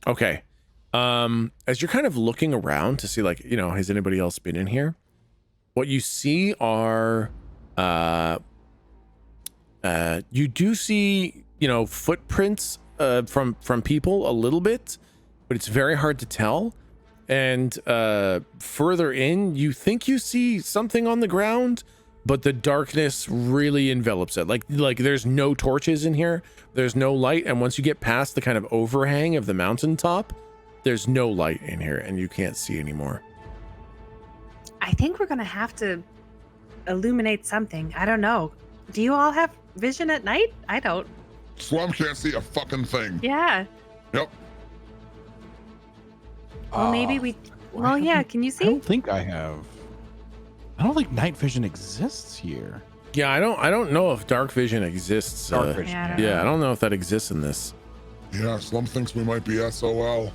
Okay. As you're kind of looking around to see, like, you know, has anybody else been in here? What you see are, you do see, you know, footprints from people a little bit, but it's very hard to tell. And further in, you think you see something on the ground, but the darkness really envelops it. Like there's no torches in here, there's no light, and once you get past the kind of overhang of the mountaintop, there's no light in here, and you can't see anymore. I think we're gonna have to illuminate something. I don't know. Do you all have vision at night? I don't. Slump can't see a fucking thing. Yeah. Yep. Well, maybe we. Well, yeah. Can you I see? don't think I have. I don't think night vision exists here. Yeah, I don't know if dark vision exists. Dark vision. Yeah, I don't know if that exists in this. Yeah, Slump thinks we might be SOL.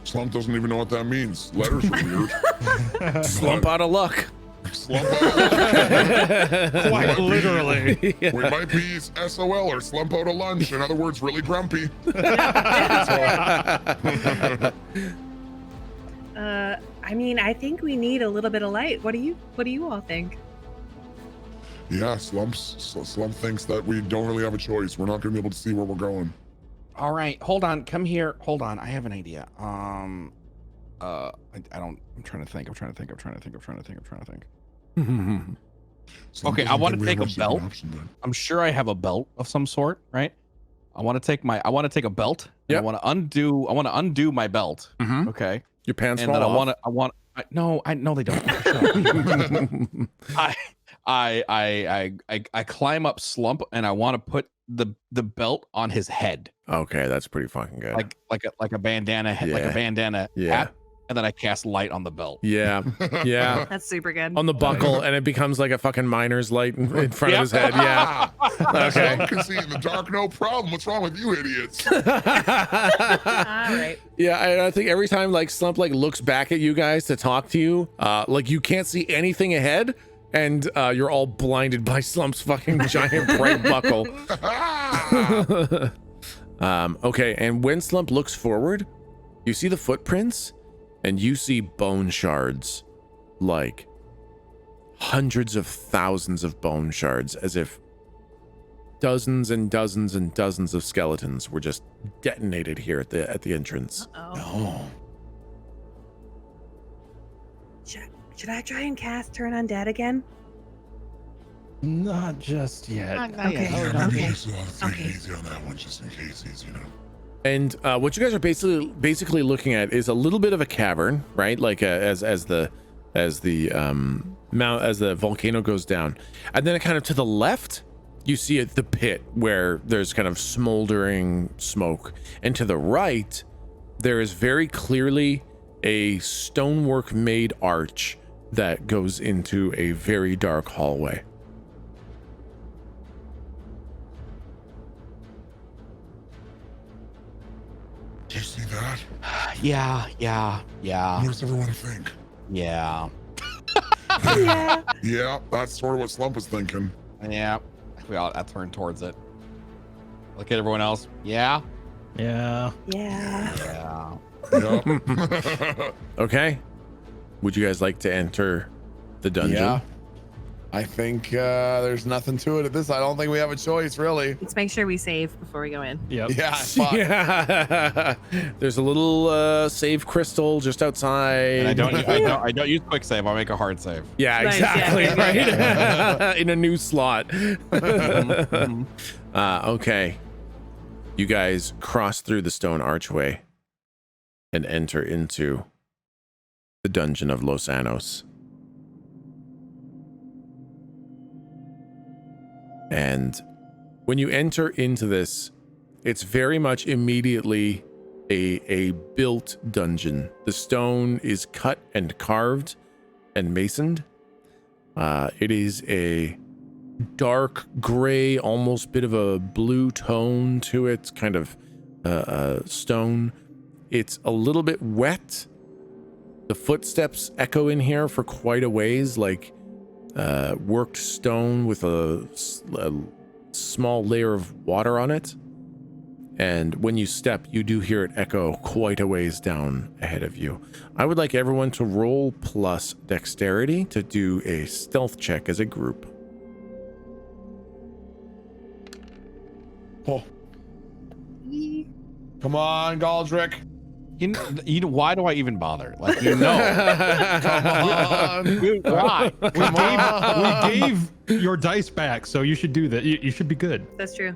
Slump doesn't even know what that means. Letters are weird. Slump out of luck. Slump. Quite literally. Yeah. We might be SOL or slump out of lunch. In other words, really grumpy. I mean, I think we need a little bit of light. What do you all think? Yeah, Slump thinks that we don't really have a choice. We're not going to be able to see where we're going. All right, hold on. Come here. Hold on. I have an idea. I don't. I'm trying to think. Slump Okay, I doesn't want think to we take have a much of belt. an option then. I'm sure I have a belt of some sort, right? I want to take a belt. And Yep. I want to undo my belt. Mhm. Okay. Your pants And fall then off. no, they don't. I climb up Slump and I want to put the belt on his head, Okay, that's pretty fucking good. like a bandana head, like Yeah. a bandana Yeah. hat, and then I cast light on the belt. Yeah, yeah. That's super good. On the buckle, and it becomes like a fucking miner's light in front of his head. Yeah. Okay. Slump can see in the dark, no problem. What's wrong with you idiots? All right. Yeah, I think every time like Slump like looks back at you guys to talk to you, like you can't see anything ahead, and you're all blinded by Slump's fucking giant bright buckle. Okay, and when Slump looks forward, you see the footprints, and you see bone shards, like hundreds of thousands of bone shards, as if dozens and dozens and dozens of skeletons were just detonated here at the entrance. Oh. Should I try and cast Turn Undead again? Not just yet. Okay. Yeah, maybe Okay. just take Okay. it easy on that one, just in case he's, And what you guys are basically looking at is a little bit of a cavern, right? Like as the volcano goes down, and then kind of to the left, you see the pit where there's kind of smoldering smoke, and to the right, there is very clearly a stonework made arch that goes into a very dark hallway. Do you see that? Yeah. What does everyone think? Yeah. Yeah. Yeah, that's sort of what Slump was thinking. Yeah. We all I turn towards it. Look at everyone else. Yeah. Yeah. Yeah. Yeah. Yeah. Okay, would you guys like to enter the dungeon? Yeah. I think there's nothing to it at this. I don't think we have a choice, really. Let's make sure we save before we go in. Yep. Yeah. Fuck. Yeah. There's a little save crystal just outside. And I don't use quick save. I'll make a hard save. Yeah, Nice, exactly. yeah. Right. In a new slot. Okay. You guys cross through the stone archway and enter into the dungeon of Los Anos. And when you enter into this, it's very much immediately a built dungeon. The stone is cut and carved and masoned. It is a dark gray, almost bit of a blue tone to it, kind of stone. It's a little bit wet. The footsteps echo in here for quite a ways, like worked stone with a small layer of water on it. And when you step, you do hear it echo quite a ways down ahead of you. I would like everyone to roll plus dexterity to do a stealth check as a group. Oh. Come on, Galdric. You know, why do I even bother? Like, Come on. why? We gave your dice back, so you should do that. You should be good. That's true.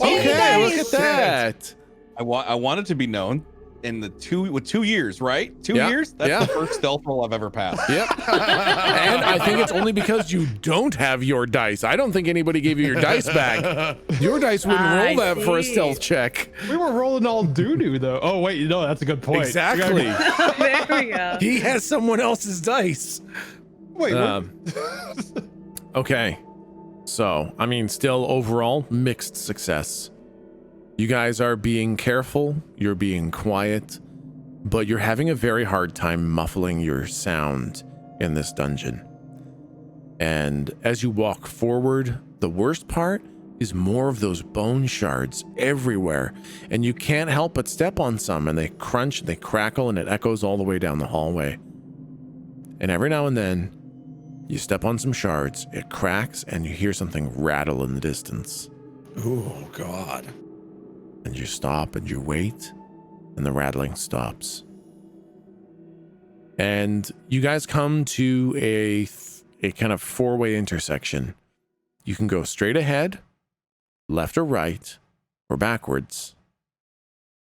Okay, look at Shit. that. I want it to be known in the 2 years, right? 2 Yeah, years? That's yeah. the first stealth roll I've ever passed. Yep. And I think it's only because you don't have your dice. I don't think anybody gave you your dice back. Your dice wouldn't roll I that for a see. stealth check. We were rolling all doo-doo, though. Oh, wait, no, that's a good point. Exactly. There we go. He has someone else's dice. Wait, Okay. So, I mean, still overall, mixed success. You guys are being careful, you're being quiet, but you're having a very hard time muffling your sound in this dungeon. And as you walk forward, the worst part is more of those bone shards everywhere, and you can't help but step on some, and they crunch, and they crackle, and it echoes all the way down the hallway. And every now and then, you step on some shards, it cracks, and you hear something rattle in the distance. Oh, God. And you stop and you wait, and the rattling stops. And you guys come to a kind of four-way intersection. You can go straight ahead, left or right, or backwards.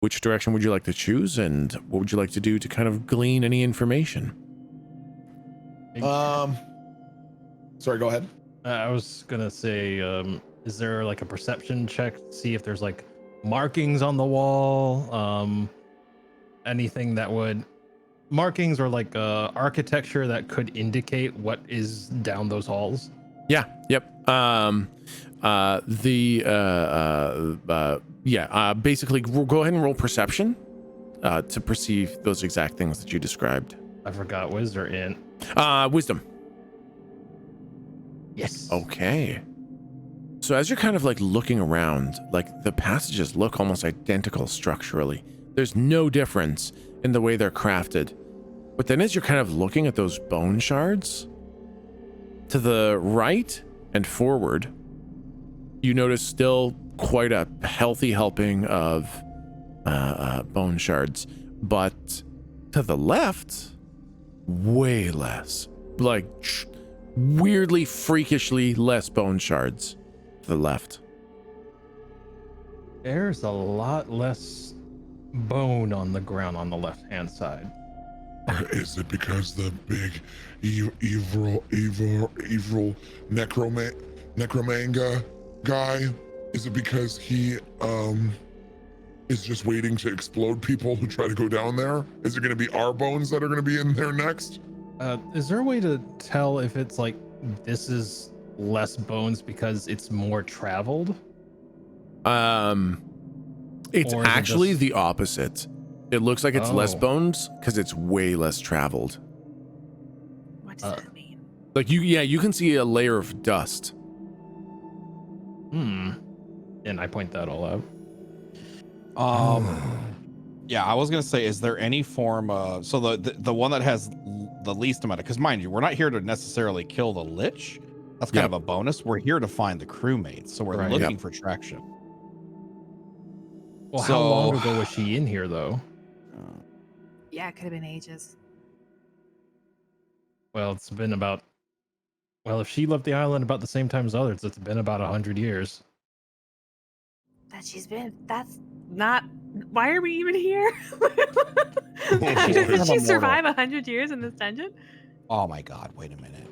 Which direction would you like to choose, and what would you like to do to kind of glean any information? Sorry, go ahead. I was gonna say, is there like a perception check to see if there's like markings on the wall? Anything that would markings or like architecture that could indicate what is down those halls? Yeah. Yep. Basically, go ahead and roll perception to perceive those exact things that you described. I forgot. Was there in? Wisdom. Yes. Okay. So as you're kind of like looking around, like the passages look almost identical structurally. There's no difference in the way they're crafted. But then as you're kind of looking at those bone shards, to the right and forward, you notice still quite a healthy helping of bone shards. But to the left, way less. Like weirdly, freakishly less bone shards to the left. There's a lot less bone on the ground on the left-hand side. Is it because the big evil necromanga guy? Is it because he is just waiting to explode people who try to go down there? Is it going to be our bones that are going to be in there next? Is there a way to tell if it's like this is less bones because it's more traveled? It's Or is it actually just- the opposite. It looks like it's less Oh. bones because it's way less traveled. What does that mean? Like you can see a layer of dust. And I point that all out. Yeah, I was gonna say, is there any form of so the one that has the least amount of, because mind you, we're not here to necessarily kill the lich. That's kind of a bonus. We're here to find the crewmates, so we're Right. looking for traction. Well, So- how long ago was she in here though? Yeah, it could have been ages. Well, it's been about. Well, if she left the island about the same time as others, it's been about 100 years. That's not. Why are we even here? She's Did she immortal. survive 100 years in this dungeon? Oh my god! Wait a minute.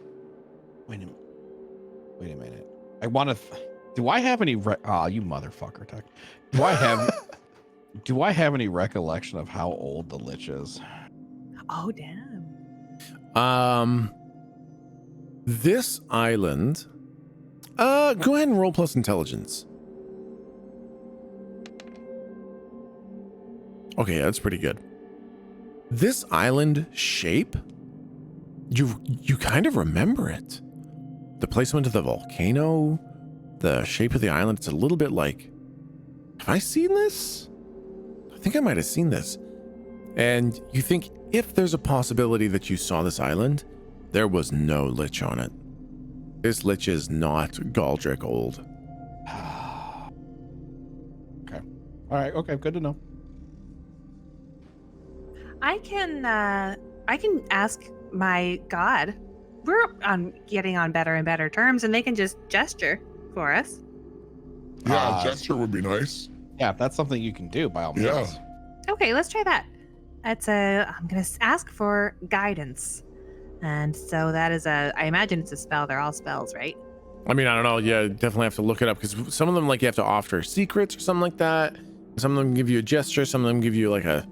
I want to. Do I have any? You motherfucker, Tech. Do I have? Do I have any recollection of how old the lich is? Oh, damn. This island. Go ahead and roll plus intelligence. Okay, that's pretty good. This island shape, you kind of remember it. The placement of the volcano, the shape of the island, it's a little bit like have I seen this? I think I might have seen this. And you think if there's a possibility that you saw this island, there was no lich on it. This lich is not Galdric old. Okay. All right. Okay. Good to know. I can ask my god. We're getting on better and better terms, and they can just gesture for us. Yeah, a gesture would be nice. Yeah, if that's something you can do, by all means. Yeah. Okay, let's try that. I'm gonna ask for guidance, and so that is I imagine it's a spell. They're all spells, right? I mean, I don't know. Yeah, definitely have to look it up because some of them like you have to offer secrets or something like that. Some of them give you a gesture. Some of them give you like a.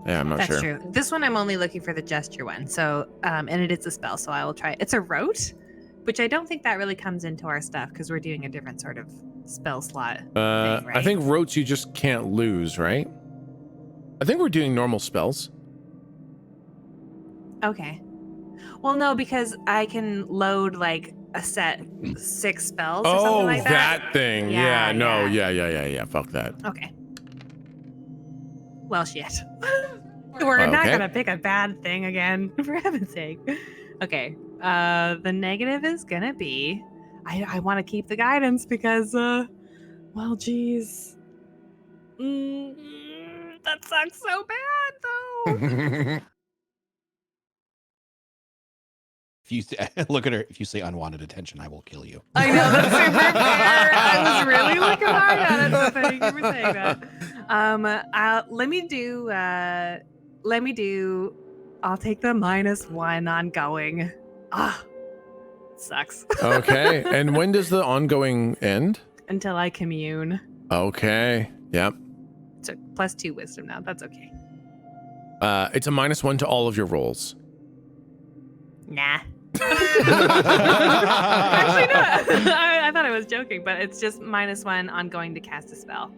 Yeah, I'm not That's sure. true. This one I'm only looking for the gesture one. So, and it is a spell, so I will try. It's a rote, which I don't think that really comes into our stuff because we're doing a different sort of spell slot. Thing, right? I think rotes you just can't lose, right? I think we're doing normal spells. Okay. Well, no, because I can load like a set 6 spells or something like that. Thing. Yeah, No. yeah. Yeah. Fuck that. Okay. Well, shit. We're not Okay. gonna pick a bad thing again, for heaven's sake. Okay. The negative is gonna be I want to keep the guidance because well, geez. That sucks so bad though. If you look at her, if you say unwanted attention, I will kill you. I know, that's super fair. I was really looking hard at it, so thank you for saying that. Let me do, I'll take the -1 ongoing. Sucks. Okay. And when does the ongoing end? Until I commune. Okay. Yep. So +2 wisdom now, that's okay. It's a -1 to all of your rolls. Nah. Actually not. I thought I was joking, but it's just -1 on going to cast a spell.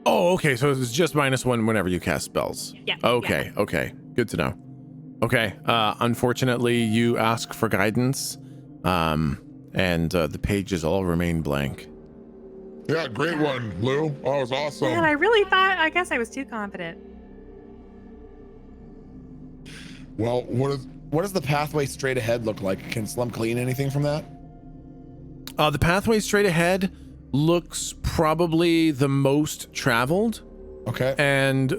Oh, okay. So it's just -1 whenever you cast spells. Yeah. Okay. Yeah. Okay. Good to know. Okay. Unfortunately, you ask for guidance, and the pages all remain blank. Yeah, great one, Lou. That was awesome. Man, I really thought, I guess I was too confident. Well, What does the pathway straight ahead look like? Can Slump glean anything from that? The pathway straight ahead looks probably the most traveled, Okay. and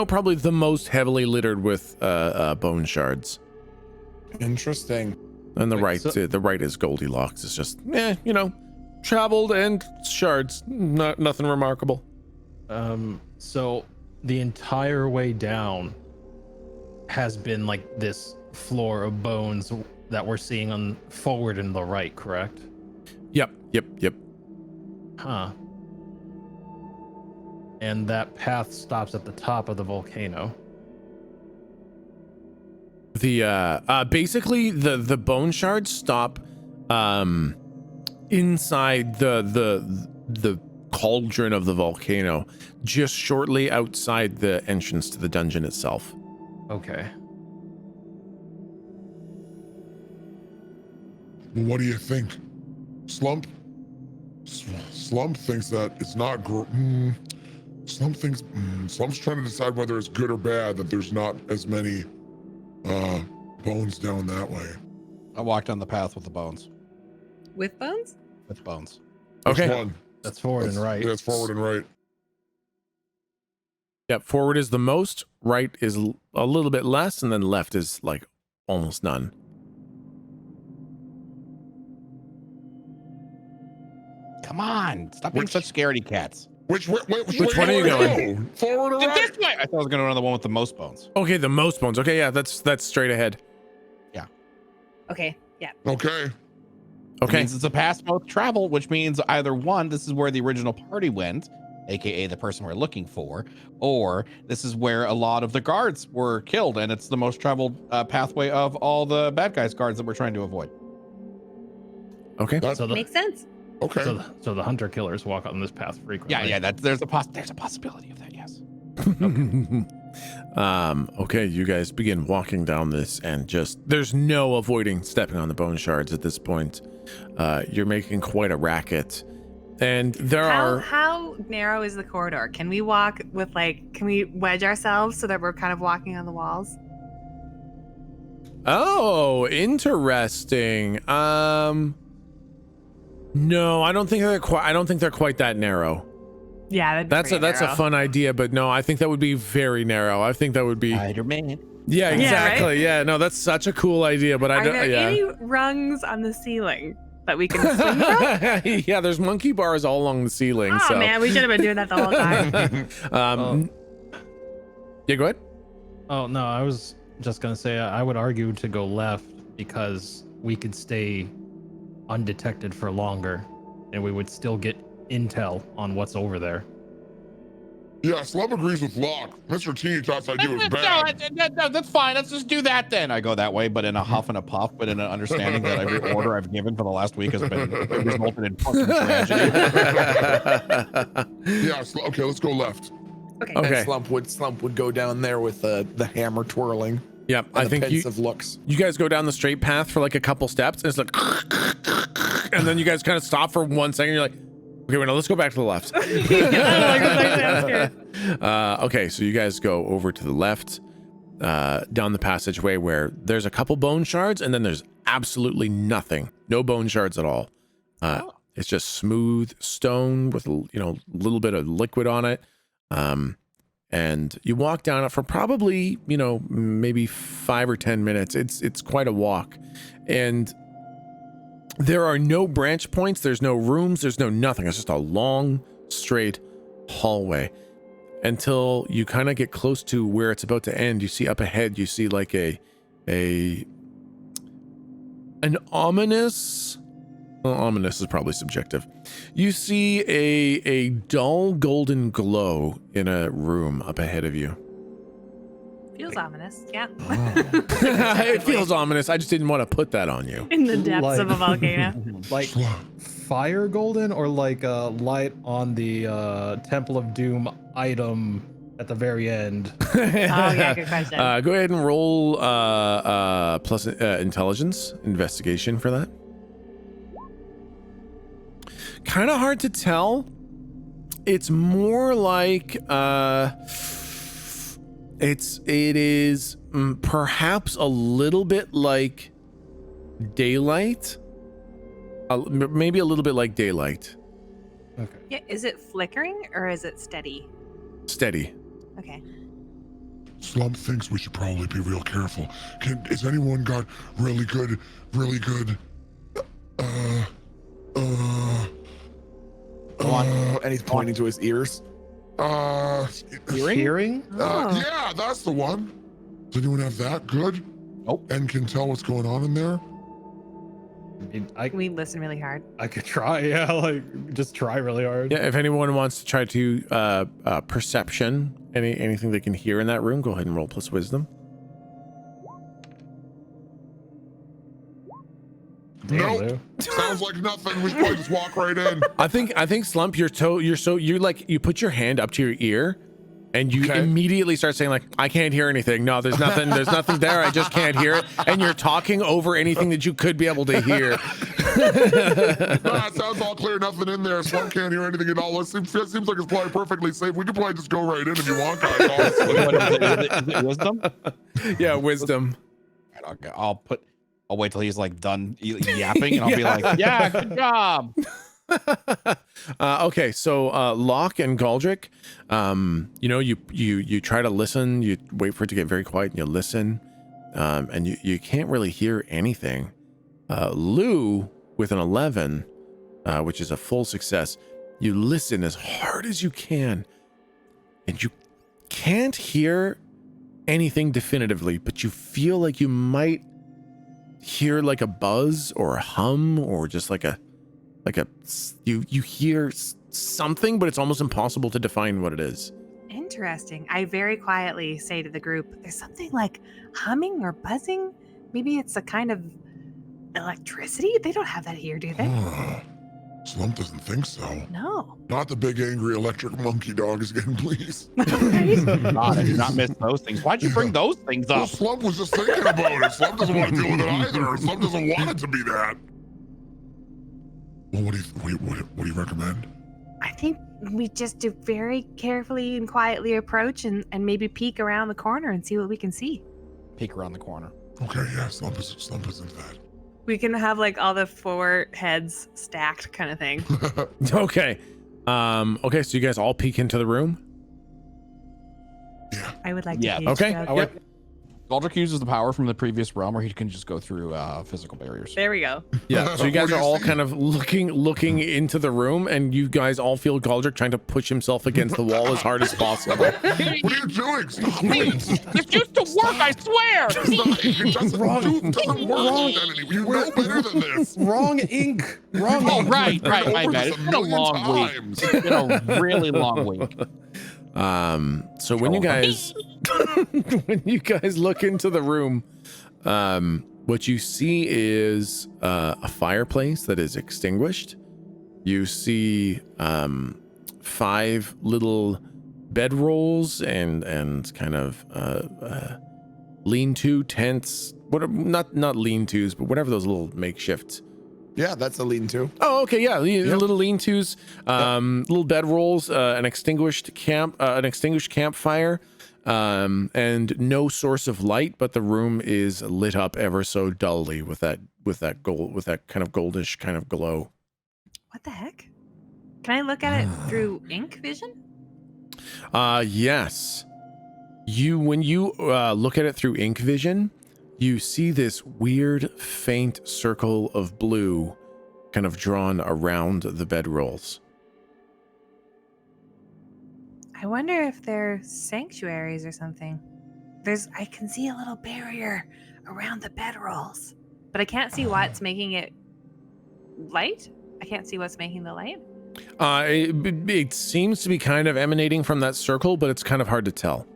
probably the most heavily littered with bone shards. Interesting. And the Wait, right, so- the right is Goldilocks. It's just, traveled and shards. Nothing remarkable. So the entire way down has been like this floor of bones that we're seeing on forward and the right, correct? Yep. Huh. And that path stops at the top of the volcano. The basically the bone shards stop inside the cauldron of the volcano, just shortly outside the entrance to the dungeon itself. Okay. Well, what do you think? Slump? Slump thinks that it's not Slump thinks Slump's trying to decide whether it's good or bad that there's not as many bones down that way. I walked on the path with the bones. With bones? With bones. Which Okay. one? That's forward and right. Yeah, it's forward and right. Yep. Forward is the most. Right is a little bit less, and then left is like almost none. Come on, stop being such scaredy cats. Which way one are you going? Forward or right? This way. I thought I was going to run the one with the most bones. Okay, the most bones. Okay, yeah, that's straight ahead. Okay, yeah. Okay. It Okay. means it's a past both travel, which means either one, this is where the original party went, aka the person we're looking for, or this is where a lot of the guards were killed, and it's the most traveled pathway of all the bad guys guards that we're trying to avoid. Okay. So the, Makes sense. Okay. so the hunter killers walk on this path frequently. Yeah, there's a possibility of that. Yes. Okay, you guys begin walking down this, and there's no avoiding stepping on the bone shards at this point. You're making quite a racket, and there are How how narrow is the corridor? Can we walk with can we wedge ourselves so that we're kind of walking on the walls? Oh, interesting. No, I don't think they're quite that narrow. Yeah, That's a fun idea, but no, I think that would be very narrow. I think that would be Spider-Man. Yeah, exactly. Yeah, no, that's such a cool idea, but Are there any rungs on the ceiling that we can swing from? Yeah, there's monkey bars all along the ceiling. Oh so. man, we should have been doing that the whole time. Yeah, go ahead. Oh no, I was just gonna say I would argue to go left because we could stay undetected for longer, and we would still get intel on what's over there. Yeah, Slump agrees with Locke. Mr. Teeny Tots idea was bad. No, that's fine. Let's just do that then. I go that way, but in a huff and a puff, but in an understanding that every order I've given for the last week has been resulted in fucking tragedy. Yeah, okay, let's go left. Okay. And Slump would go down there with the hammer twirling. Yep, And I think pensive looks. you guys go down the straight path for like a couple steps, and it's like, and then you guys kind of stop for 1 second. You're like, okay, well, now let's go back to the left. Okay, so you guys go over to the left, down the passageway where there's a couple bone shards, and then there's absolutely nothing. No bone shards at all. It's just smooth stone with a little bit of liquid on it. And you walk down it for probably maybe 5 or 10 minutes. It's quite a walk, and there are no branch points, there's no rooms, there's no nothing. It's just a long, straight hallway until you kind of get close to where it's about to end. You see up ahead, you see like an ominous, well, ominous is probably subjective. You see a dull golden glow in a room up ahead of you. Feels ominous, yeah. It feels ominous. I just didn't want to put that on you. In the depths of a volcano. Like fire golden, or like a light on the Temple of Doom item at the very end? Oh yeah, good question. Go ahead and roll plus intelligence investigation for that. Kind of hard to tell. It's more like it is perhaps a little bit like daylight, maybe a little bit like daylight. Okay. Yeah, is it flickering or is it steady? Steady. Okay. Slump thinks we should probably be real careful. Has anyone got really good And he's pointing to his ears. Hearing? Yeah, that's the one. Does anyone have that good? Nope. And can tell what's going on in there? Can we listen really hard? I could try, yeah, like just try really hard. Yeah, if anyone wants to try to perception, anything they can hear in that room, go ahead and roll plus wisdom. Nope. Sounds like nothing. We should probably just walk right in. I think Slump, you put your hand up to your ear and you immediately start saying like, I can't hear anything. No, there's nothing there. I just can't hear it. And you're talking over anything that you could be able to hear. No, it sounds all clear. Nothing in there. Slump can't hear anything at all. It seems like it's probably perfectly safe. We could probably just go right in if you want, guys. Honestly. Is it wisdom? Yeah, wisdom. Okay, I'll wait till he's like done yapping, and I'll be like, "Yeah, good job." Okay, so Locke and Galdric, you try to listen. You wait for it to get very quiet, and you listen, and you can't really hear anything. Lou with an 11, which is a full success. You listen as hard as you can, and you can't hear anything definitively, but you feel like you might hear like a buzz or a hum or just you hear something, but it's almost impossible to define what it is. Interesting. I very quietly say to the group, there's something like humming or buzzing. Maybe it's a kind of electricity. They don't have that here, do they? Slump doesn't think so. No. Not the big angry electric monkey dog is getting, please. God, I did not miss those things. Why'd you bring those things Well, up? Slump was just thinking about it. Slump doesn't want to deal with it either. Slump doesn't want it to be that. Well, what do you recommend? I think we just do very carefully and quietly approach and maybe peek around the corner and see what we can see. Peek around the corner. Okay, yeah, Slump isn't that. We can have like all the 4 heads stacked kind of thing. Okay. Okay, so you guys all peek into the room? Yeah. I would like Yeah, to. okay. Yep. Galdric uses the power from the previous realm where he can just go through physical barriers. There we go. Yeah, so you guys What do are you all see? kind of looking into the room, and you guys all feel Galdric trying to push himself against the wall as hard as possible. What are you doing? Stop it! This used to work, I swear! It doesn't work, Kennedy. You know better than this. Wrong ink. Wrong Oh, ink. right, my Over bad. this It's been a long week. times. It's been a really long week. So when you guys look into the room, what you see is a fireplace that is extinguished. You see 5 little bedrolls and kind of lean-to tents. What not lean-tos, but whatever those little makeshift. Yeah, that's a lean-to. Oh, okay, yeah, little lean-tos, little bedrolls, an extinguished campfire, and no source of light, but the room is lit up ever so dully with that kind of goldish kind of glow. What the heck? Can I look at it through ink vision? Yes. When you look at it through ink vision, you see this weird faint circle of blue kind of drawn around the bedrolls. I wonder if they're sanctuaries or something. I can see a little barrier around the bedrolls, but I can't see what's making it light. I can't see what's making the light. It seems to be kind of emanating from that circle, but it's kind of hard to tell.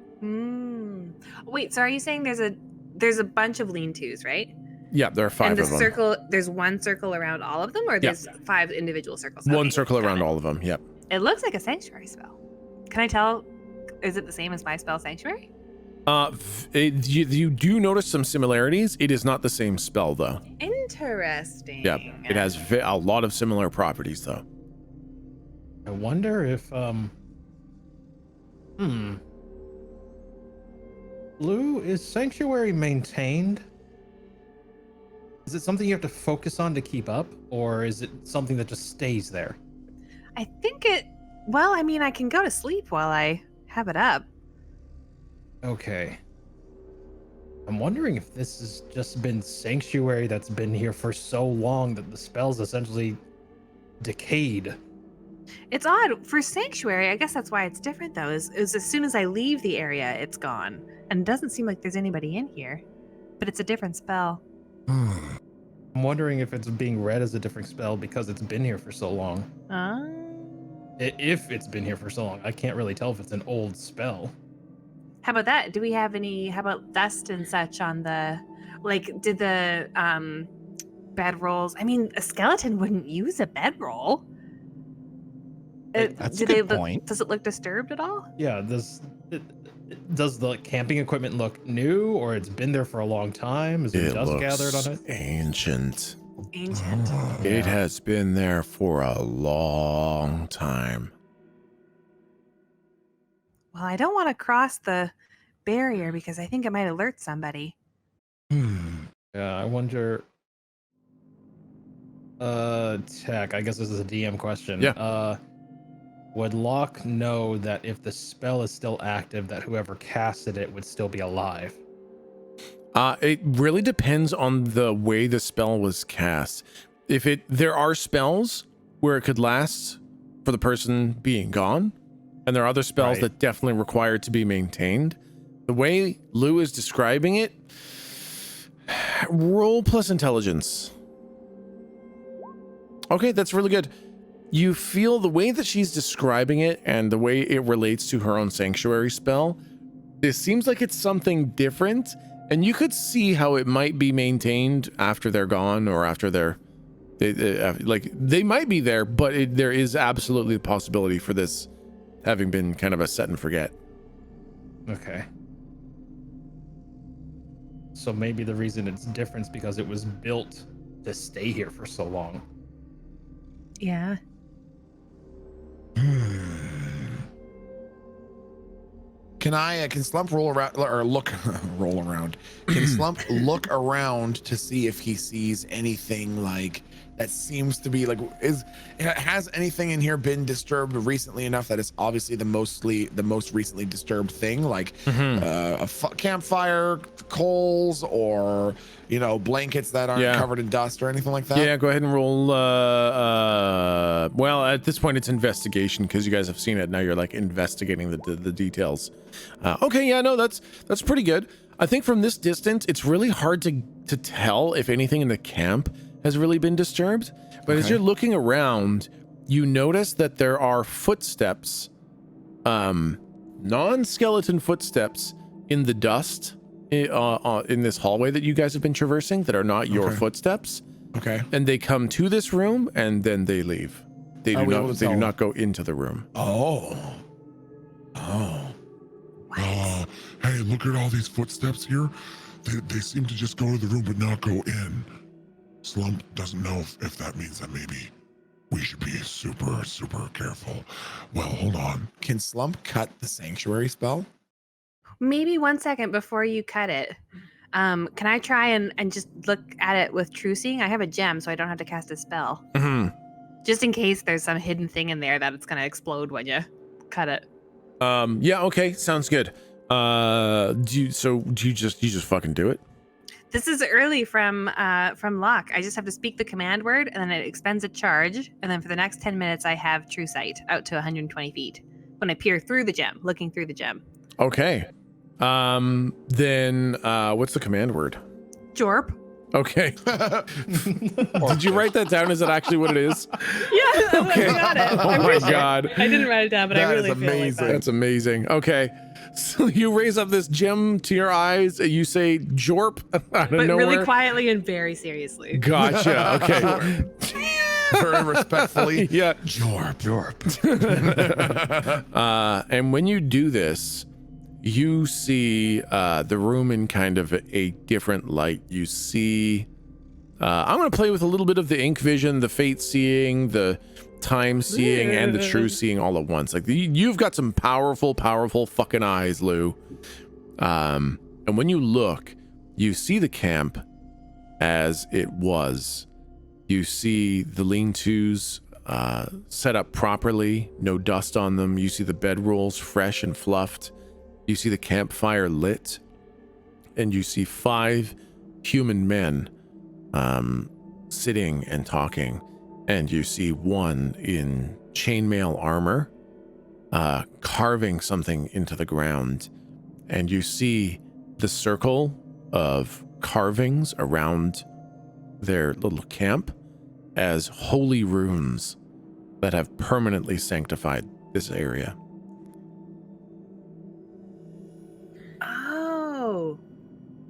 Wait, so are you saying there's a bunch of lean-tos, right? Yeah, there are 5 and the of them. circle, there's one circle around all of them, or there's 5 individual circles? One Okay, circle got around it. all of them. Yep. It looks like a sanctuary spell. Can I tell? Is it the same as my spell, sanctuary? You do notice some similarities. It is not the same spell, though. Interesting. Yep. It has a lot of similar properties, though. I wonder if Lou, is sanctuary maintained? Is it something you have to focus on to keep up, or is it something that just stays there? I think well, I mean, I can go to sleep while I have it up. Okay. I'm wondering if this has just been sanctuary that's been here for so long that the spell's essentially decayed. It's odd for sanctuary. I guess that's why it's different, though. Is as soon as I leave the area, it's gone, and it doesn't seem like there's anybody in here. But it's a different spell. I'm wondering if it's being read as a different spell because it's been here for so long. If it's been here for so long, I can't really tell if it's an old spell. How about that? Do we have any? How about dust and such on the? Like, did the bedrolls? I mean, a skeleton wouldn't use a bedroll. That's a good point. Does it look disturbed at all? Yeah, does the camping equipment look new, or it's been there for a long time? Is there dust gathered on it? Ancient. Ancient. It has been there for a long time. Well, I don't want to cross the barrier because I think it might alert somebody. Yeah, I wonder. Tech, I guess this is a DM question. Yeah. Would Locke know that if the spell is still active, that whoever casted it would still be alive? It really depends on the way the spell was cast. There are spells where it could last for the person being gone, and there are other spells that definitely require to be maintained. The way Lou is describing it, roll plus intelligence. Okay, that's really good. You feel the way that she's describing it and the way it relates to her own sanctuary spell, this seems like it's something different, and you could see how it might be maintained after they're gone or after they might be there, but there is absolutely the possibility for this having been kind of a set and forget. Okay. So maybe the reason it's different is because it was built to stay here for so long. Yeah. Can Slump roll around or look roll around? Can Slump look around to see if he sees anything like that seems to be like has anything in here been disturbed recently enough that it's obviously the most recently disturbed thing, like a campfire, coals, or blankets that aren't covered in dust or anything like that? Yeah, go ahead and roll. Well, at this point it's investigation because you guys have seen it. Now you're like investigating the details. Okay, yeah, no, that's pretty good. I think from this distance it's really hard to tell if anything in the camp has really been disturbed, but as you're looking around, you notice that there are footsteps, non-skeleton footsteps in the dust in this hallway that you guys have been traversing that are not your footsteps. Okay. And they come to this room and then they leave. They do not go into the room. Hey, look at all these footsteps here. They seem to just go to the room but not go in. Slump doesn't know if that means that maybe we should be super, super careful. Well, hold on. Can Slump cut the sanctuary spell? Maybe 1 second before you cut it. Can I try and just look at it with true seeing? I have a gem, so I don't have to cast a spell. Just in case there's some hidden thing in there that it's going to explode when you cut it. Yeah, okay, sounds good. Do you just fucking do it? This is early from Locke. I just have to speak the command word, and then it expends a charge. And then for the next 10 minutes, I have true sight out to 120 feet when I peer through the gem, looking through the gem. Okay. Then what's the command word? Jorp. Okay. Did you write that down? Is that actually what it is? Yeah, Okay. I got it. Oh my God. I didn't write it down, but I really feel like that. That's amazing. Okay. So you raise up this gem to your eyes. You say jorp out of nowhere. But really quietly and very seriously. Gotcha. Okay. Very respectfully. Yeah. Jorp. And when you do this, you see the room in kind of a different light. You see, I'm going to play with a little bit of the ink vision, the fate seeing, the time seeing, and the true seeing all at once. Like you've got some powerful fucking eyes, Lou. And when you look, you see the camp as it was. You see the lean-tos set up properly, no dust on them. You see the bedrolls fresh and fluffed. You see the campfire lit, and you see 5 human men sitting and talking, and you see one in chainmail armor carving something into the ground, and you see the circle of carvings around their little camp as holy runes that have permanently sanctified this area. Oh.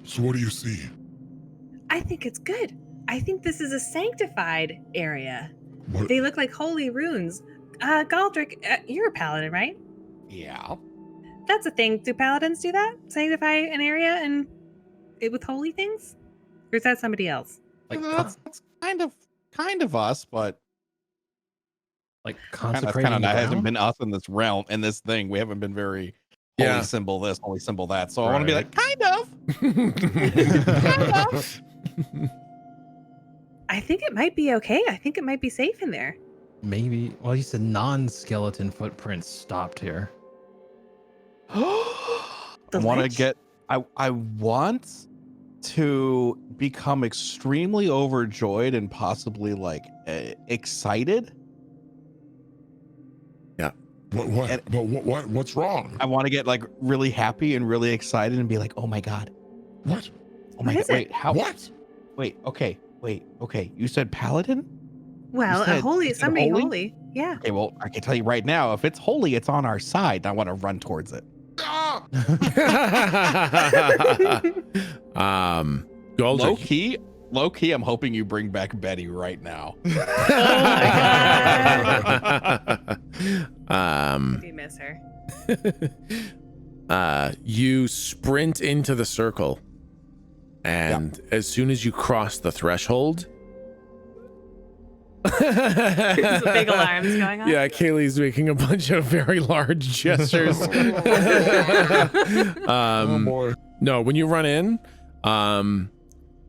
So what do you see? I think it's good. I think this is a sanctified area. What? They look like holy runes. Galdric, you're a paladin, right? Yeah. That's a thing. Do paladins do that? Sanctify an area and it with holy things? Or is that somebody else? Like That's kind of us, but like kind consecrating of the hasn't ground? been us in this realm, in this thing. We haven't been very holy symbol this, holy symbol that. So I want to be like, kind of. I think it might be okay. I think it might be safe in there. Maybe. Well, you said non-skeleton footprints stopped here. I The want to lich? get. I want to become extremely overjoyed and possibly like excited. What's wrong? I want to get like really happy and really excited and be like, oh my god, What? oh my What god, is it? wait, how? What? Wait, okay. You said paladin? Well, said- a holy, you said somebody holy? holy. Yeah. Okay, well, I can tell you right now, if it's holy, it's on our side. I want to run towards it. Ah! Galdric. Low key, I'm hoping you bring back Betty right now. We miss her. You sprint into the circle, and as soon as you cross the threshold, There's big alarms going on. Yeah, Kaylee's making a bunch of very large gestures. Oh boy. No, when you run in,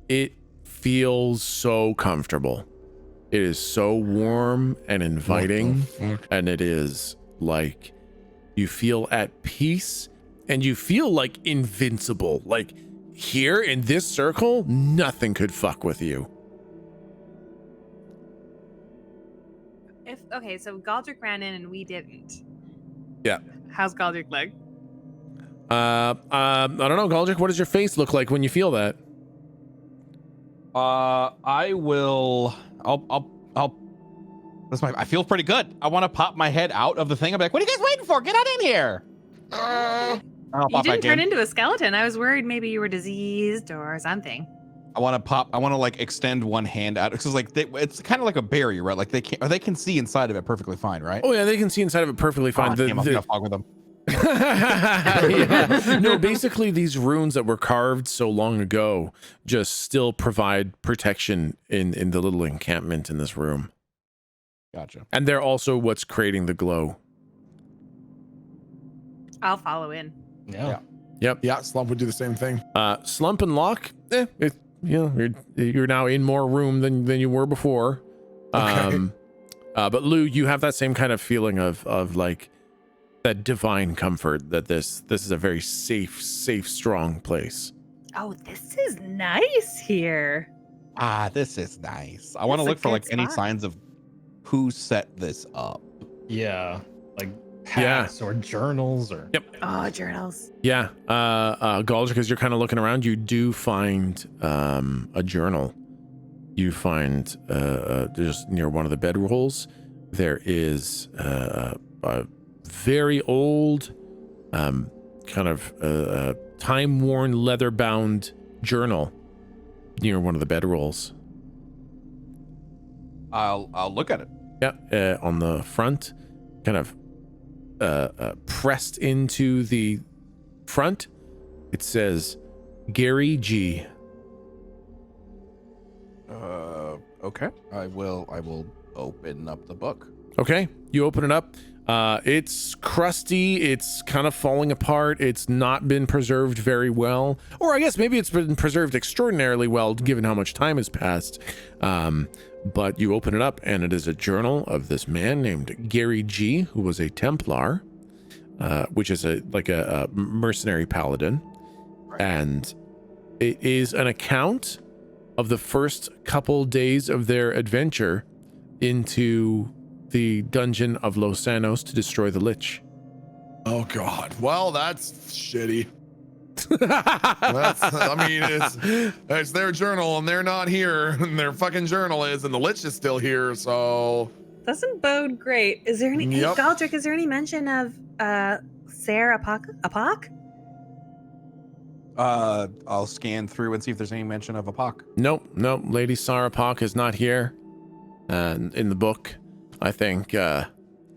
it feels so comfortable. It is so warm and inviting, What the fuck? and it is like you feel at peace and you feel like invincible. Like here in this circle, nothing could fuck with you. Okay, so Galdric ran in and we didn't. Yeah. How's Galdric look? I don't know, Galdric, what does your face look like when you feel that? I will. I feel pretty good. I want to pop my head out of the thing. I'm like, what are you guys waiting for? Get on in here. I'll You pop didn't back turn in. into a skeleton. I was worried maybe you were diseased or something. I want to like extend one hand out because like it's kind of like a barrier, right? Like they can see inside of it perfectly fine, right? Oh yeah, they can see inside of it perfectly fine. Oh, damn, I'm gonna fog with them. Yeah. No, basically these runes that were carved so long ago just still provide protection in the little encampment in this room. Gotcha. And they're also what's creating the glow. I'll follow in. Yeah. Yep. Yeah, Slump would do the same thing. Slump and Locke, you're now in more room than you were before. Okay. But Lou, you have that same kind of feeling of like that divine comfort that this is a very safe, strong place. Oh, this is nice here. This is nice. I want to That's a look for like good any spot. signs of who set this up. Yeah. Like hats or journals or. Yep. Oh, journals. Yeah. Galdric, as you're kind of looking around, you do find a journal. You find just near one of the bedrolls, there is a very old, kind of time-worn, leather-bound journal near one of the bedrolls. I'll look at it. Yeah, on the front, kind of pressed into the front, it says Gary G. Okay. I will open up the book. Okay, you open it up. It's crusty. It's kind of falling apart. It's not been preserved very well. Or I guess maybe it's been preserved extraordinarily well given how much time has passed. But you open it up and it is a journal of this man named Gary G, who was a Templar, which is a mercenary paladin. And it is an account of the first couple days of their adventure into the dungeon of Los Sanos to destroy the Lich. Oh God. Well, that's shitty. It's their journal and they're not here, and their fucking journal is, and the Lich is still here. So Doesn't bode great. Is there any Yep. Hey, Galdric, is there any mention of Sarah Apok? I'll scan through and see if there's any mention of a pock. Nope. Lady Sarapok is not here. In the book, I think the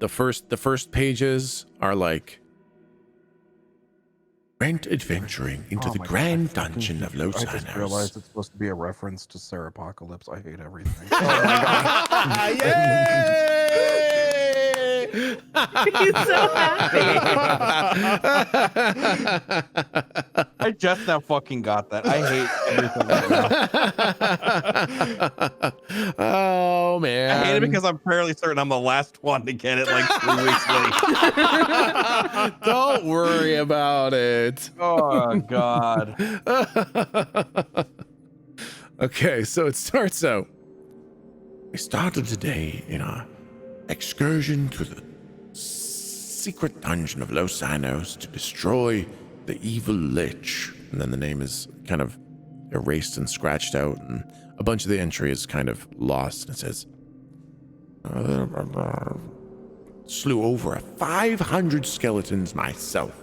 first pages are like went adventuring into the grand dungeon of Los I just Sanos. realized it's supposed to be a reference to Sarah Apocalypse. I hate everything. He's so happy. I just now fucking got that. I hate everything right now. Oh man. I hate it because I'm fairly certain I'm the last one to get it like 3 weeks late. Don't worry about it. Oh God. Okay, so it starts out. We started today in our excursion to the secret dungeon of Los Sanos to destroy the evil Lich. And then the name is kind of erased and scratched out, and a bunch of the entry is kind of lost. And it says, slew over 500 skeletons myself.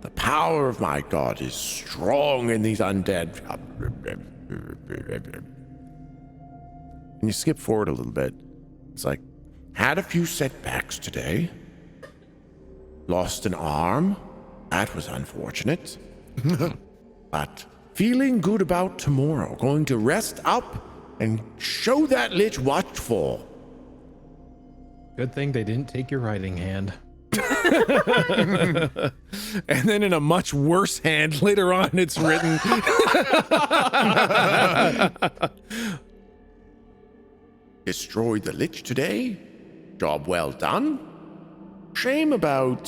The power of my god is strong in these undead. And you skip forward a little bit. It's like, had a few setbacks today. Lost an arm. That was unfortunate. But feeling good about tomorrow. Going to rest up and show that Lich what for. Good thing they didn't take your writing hand. And then in a much worse hand later on, it's written. Destroyed the Lich today. Job well done. Shame about.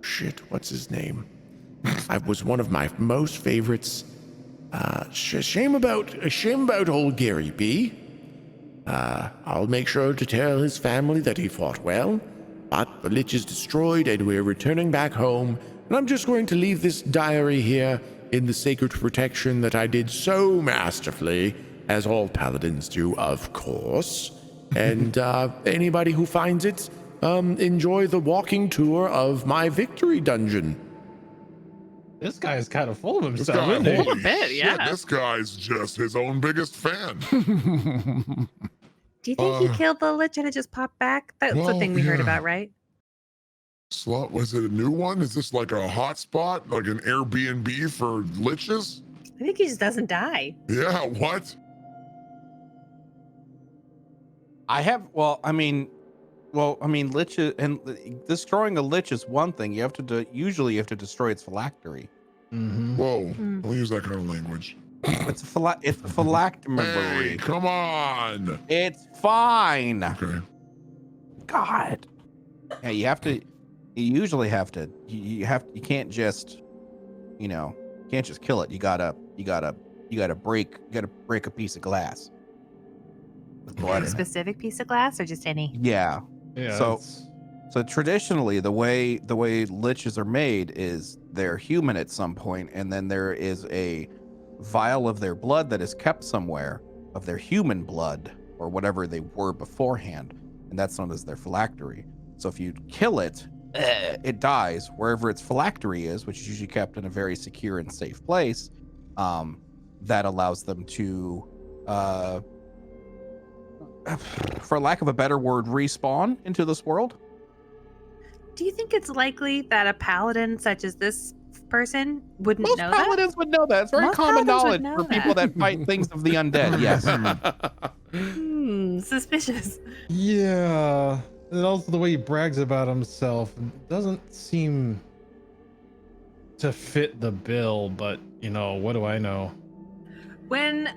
Shit, what's his name? I was one of my most favorites. Shame about old Gary B. I'll make sure to tell his family that he fought well, but the Lich is destroyed and we're returning back home, and I'm just going to leave this diary here in the sacred protection that I did so masterfully, as all paladins do, of course. And anybody who finds it, enjoy the walking tour of my victory dungeon. This guy is kind of full of This himself, guy, isn't he? holy bit, shit, yeah. this guy's just his own biggest fan. Do you think he killed the Lich and it just popped back? That's the well, thing we heard yeah. about, right? Slump, was it a new one? Is this like a hotspot, like an Airbnb for liches? I think he just doesn't die. Yeah, what? Lich and destroying a Lich is one thing. You have to usually you have to destroy its phylactery. Mm-hmm. Whoa, don't use that kind of language. It's a phylactery. Hey, come on. It's fine. Okay. God. Yeah, you usually have to. You can't just, can't just kill it. You gotta break a piece of glass. With blood in it. Specific piece of glass or just any? Yeah. Yeah. So traditionally, the way liches are made is they're human at some point, and then there is a vial of their blood that is kept somewhere, of their human blood or whatever they were beforehand, and that's known as their phylactery. So if you kill it, it dies wherever its phylactery is, which is usually kept in a very secure and safe place. That allows them to, for lack of a better word, respawn into this world. Do you think it's likely that a paladin such as this person wouldn't Most know paladins would know that. It's very Most common paladins would knowledge know for people that fight things of the undead. Yes. that? Suspicious. Yeah. And also the way he brags about himself doesn't seem to fit the bill, but what do I know? When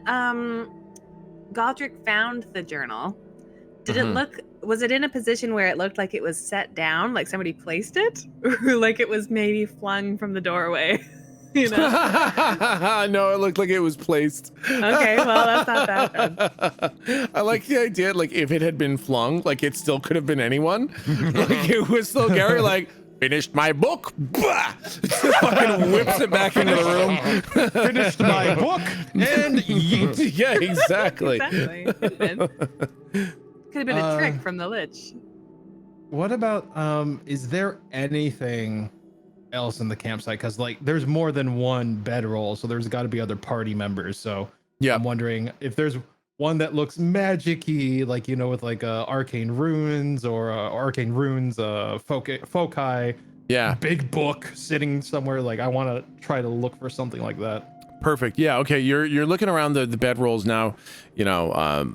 Galdric found the journal, was it in a position where it looked like it was set down, like somebody placed it? Or like it was maybe flung from the doorway? No, it looked like it was placed. Okay, well, that's not that bad. I like the idea, like if it had been flung, like it still could have been anyone. Like it was still Gary, like, finished my book. Bah! Fucking whips it back into the room. Finished my book and yeet. Yeah, exactly. Exactly. Could have been a trick from the Lich. What about is there anything else in the campsite? Because there's more than one bedroll, so there's got to be other party members. So yeah, I'm wondering if there's one that looks magic-y, with arcane runes or arcane runes foci. Yeah, big book sitting somewhere. I want to try to look for something like that. Perfect. Yeah. Okay. You're looking around the bedrolls now,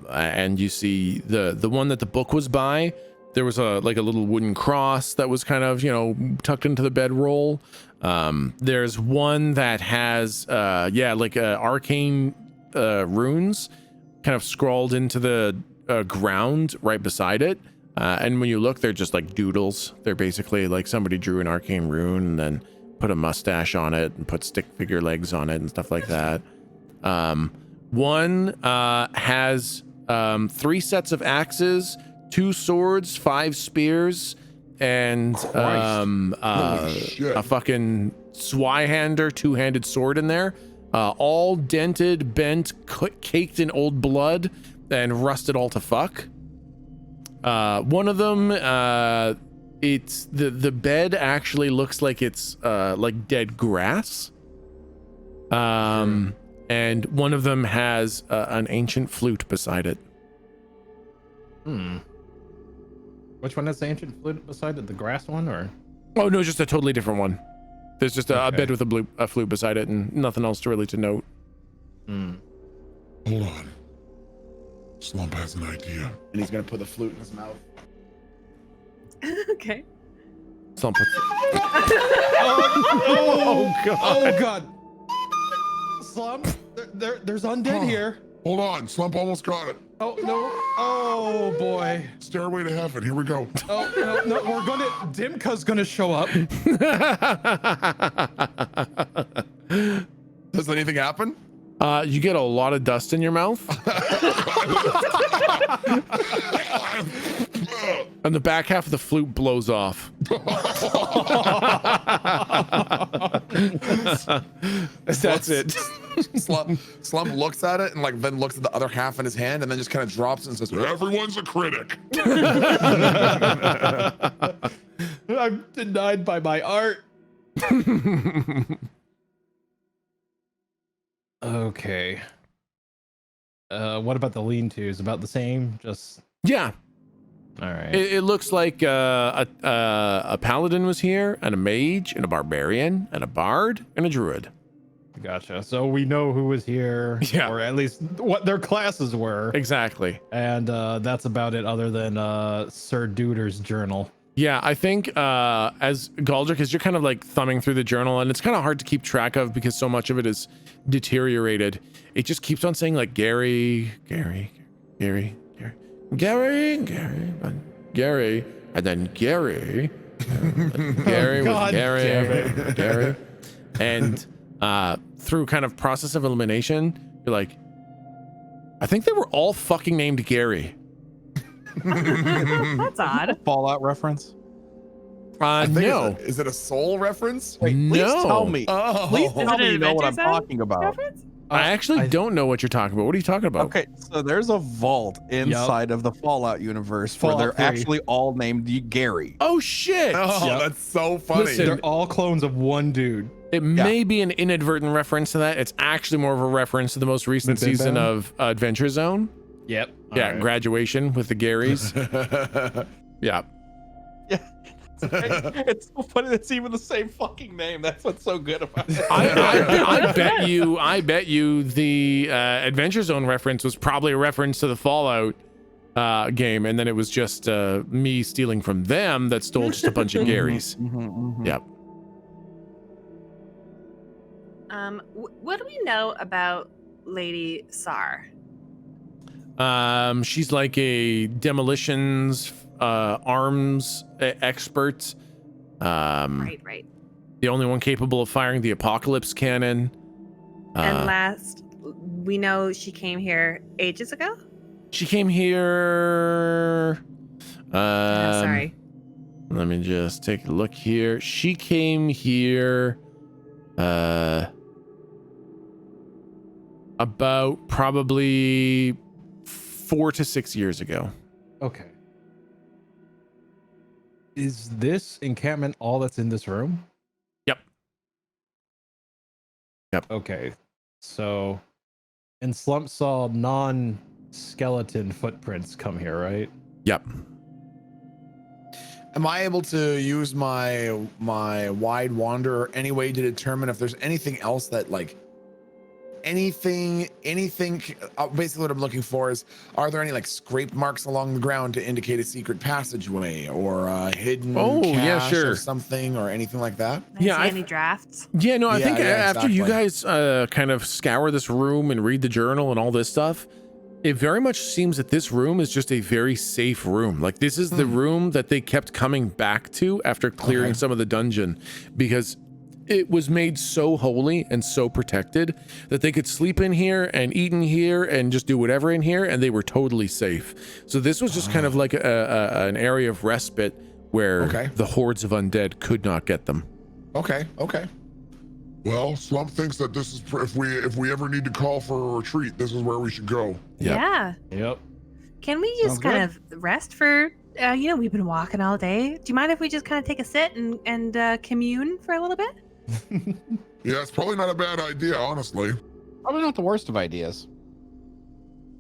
and you see the one that the book was by. There was a little wooden cross that was kind of tucked into the bedroll. There's one that has arcane runes kind of scrawled into the ground right beside it. And when you look, they're just like doodles. They're basically like somebody drew an arcane rune and then put a mustache on it and put stick figure legs on it and stuff like that. One has 3 sets of axes, 2 swords, 5 spears, and a fucking Swyhander 2-handed sword in there. All dented, bent, caked in old blood, and rusted all to fuck. One of them, it's the bed actually looks like it's like dead grass. And one of them has an ancient flute beside it. Which one has the ancient flute beside it? The grass one, or? Oh no, just a totally different one. There's just a bed with a flute beside it, and nothing else really to note. Hold on. Slump has an idea. And he's gonna put the flute in his mouth. Okay. Slump. Oh God. Oh god. Slump, there's undead here. Hold on, Slump almost got it. Oh no. Oh boy. Stairway to heaven, here we go. Oh no, we're gonna Dimka's gonna show up. Does anything happen? You get a lot of dust in your mouth. And the back half of the flute blows off. That's it. Slump looks at it and like then looks at the other half in his hand and then just kind of drops it and says, Everyone's a critic. I'm denied by my art. Okay. What about the lean-tos? About the same? Just Yeah. all right. It looks like a paladin was here, and a mage, and a barbarian, and a bard, and a druid. Gotcha. So we know who was here, Yeah. or at least what their classes were, Exactly. and that's about it. Other than Sir Duder's journal. Yeah, I think as Galdric, as you're kind of like thumbing through the journal, and it's kind of hard to keep track of because so much of it is deteriorated. It just keeps on saying like Gary, and then Gary, Gary with God damn Gary, and through kind of process of elimination, you're like, I think they were all fucking named Gary. That's odd. Fallout reference. I think No, is it a soul reference? Wait, please No. tell me. Oh. Please Is tell it me an you know what I'm Adventure Zone talking about. reference? I actually I- don't know what you're talking about. What are you talking about? Okay, so there's a vault inside of the Fallout universe Fallout where they're 3. actually all named Gary. Oh shit! Oh, Yep. that's so funny. Listen, They're all clones of one dude. It may be an inadvertent reference to that. It's actually more of a reference to the most recent Bim, bim, season bam. of Adventure Zone. Yep. Yeah, graduation with the Garys. Yeah. It's so funny that's even the same fucking name. That's what's so good about it. I bet you the Adventure Zone reference was probably a reference to the Fallout game, and then it was just me stealing from them that stole just a bunch of Garys. Yep. What do we know about Lady Sar? She's like a demolitions arms expert. Right. The only one capable of firing the apocalypse cannon. And last, we know she came here ages ago. She came here. I'm sorry. Let me just take a look here. She came here about probably 4 to 6 years ago. Okay. Is this encampment all that's in this room? Yep. Okay. So, and Slump saw non-skeleton footprints come here, right? Yep. Am I able to use my wide wander any way to determine if there's anything else that like anything basically what I'm looking for is, are there any like scrape marks along the ground to indicate a secret passageway or a hidden cache sure. of something or anything like that? Yeah, Any drafts? Yeah, no, I think after you exactly. guys kind of scour this room and read the journal and all this stuff, it very much seems that this room is just a very safe room. Like this is the room that they kept coming back to after clearing some of the dungeon, because it was made so holy and so protected that they could sleep in here and eat in here and just do whatever in here, and they were totally safe. So this was just kind of like an area of respite where the hordes of undead could not get them. Okay. Well, Slump thinks that this is if we ever need to call for a retreat, this is where we should go. Yep. Yeah. Yep. Can we just kind of rest for? We've been walking all day. Do you mind if we just kind of take a sit and commune for a little bit? Yeah, it's probably not a bad idea, honestly. Probably not the worst of ideas.